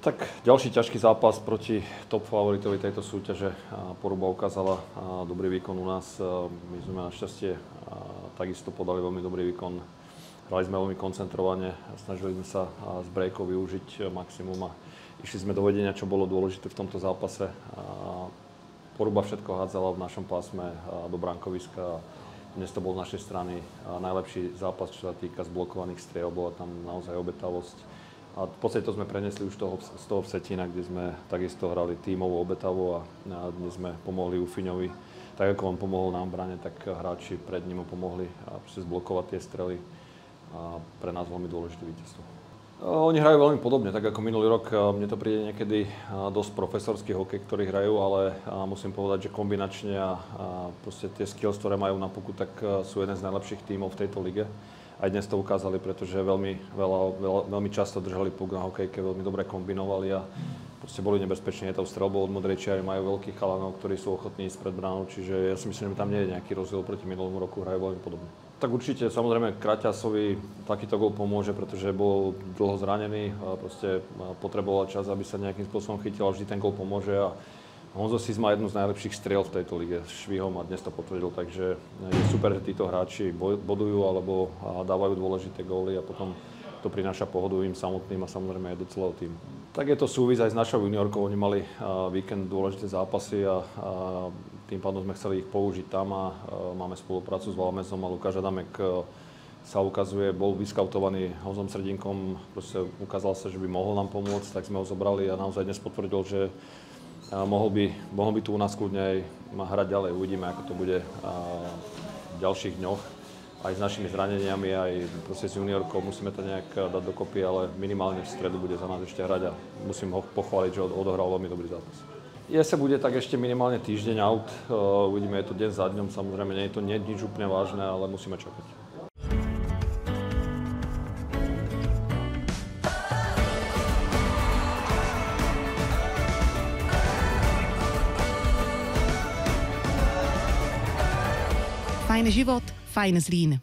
Tak ďalší ťažký zápas proti top favoritovi tejto súťaže. Poruba ukázala dobrý výkon u nás. My sme našťastie takisto podali veľmi dobrý výkon. Hrali sme veľmi koncentrovane, snažili sme sa z breakov využiť maximum a išli sme do vedenia, čo bolo dôležité v tomto zápase. Poruba všetko hádzala v našom pásme do brankoviska. Dnes to bol z našej strany najlepší zápas, čo sa týka zblokovaných striel. Bola tam naozaj obetavosť. A v podstate to sme prenesli už z toho Vsetína, kde sme takisto hrali tímovú obetavu a dnes sme pomohli Ufiňovi. Tak ako on pomohol nám v bráne, tak hráči pred ním pomohli zblokovať tie strely. A pre nás veľmi dôležité víťazstvo. Oni hrajú veľmi podobne, tak ako minulý rok. Mne to príde niekedy dosť profesorský hokej, ktorý hrajú, ale musím povedať, že kombinačne a proste tie skills, ktoré majú na puku, tak sú jeden z najlepších tímov v tejto lige. Aj dnes to ukázali, pretože veľmi často držali puk na hokejke, veľmi dobre kombinovali a proste boli nebezpeční. Tou streľbou od modrej čiary majú veľkých chalanov, ktorí sú ochotní ísť pred bránou, čiže ja si myslím, že tam nie je nejaký rozdiel proti minulému roku, hrajú veľmi podobne. Tak určite, samozrejme, Kraťasovi takýto gól pomôže, pretože bol dlho zranený, proste potreboval čas, aby sa nejakým spôsobom chytil a vždy ten gól pomôže. A Honzo Sis má jednu z najlepších striel v tejto lige s švihom a dnes to potvrdil, takže je super, že títo hráči bodujú alebo dávajú dôležité góly a potom to prináša pohodu im samotným a samozrejme aj do celého týmu. Tak je to súvis aj s našou juniorkou, oni mali víkend dôležité zápasy a tým pádom sme chceli ich použiť tam a máme spoluprácu s Valamezom a Lukáš Adamek sa ukazuje, bol vyskautovaný Honzom Sredinkom, proste ukázal sa, že by mohol nám pomôcť, tak sme ho zobrali a naozaj dnes potvrdil, že mohol by tu u nás kľudne aj hrať ďalej. Uvidíme, ako to bude v ďalších dňoch. Aj s našimi zraneniami, aj proste s juniorkou musíme to nejak dať dokopy, ale minimálne v stredu bude za nás ešte hrať a musím ho pochváliť, že odohral veľmi dobrý zápas. Jese bude tak ešte minimálne týždeň out. Uvidíme, je to deň za dňom, samozrejme nie je to nič úplne vážne, ale musíme čakať. Fajn život, fajn Zlín.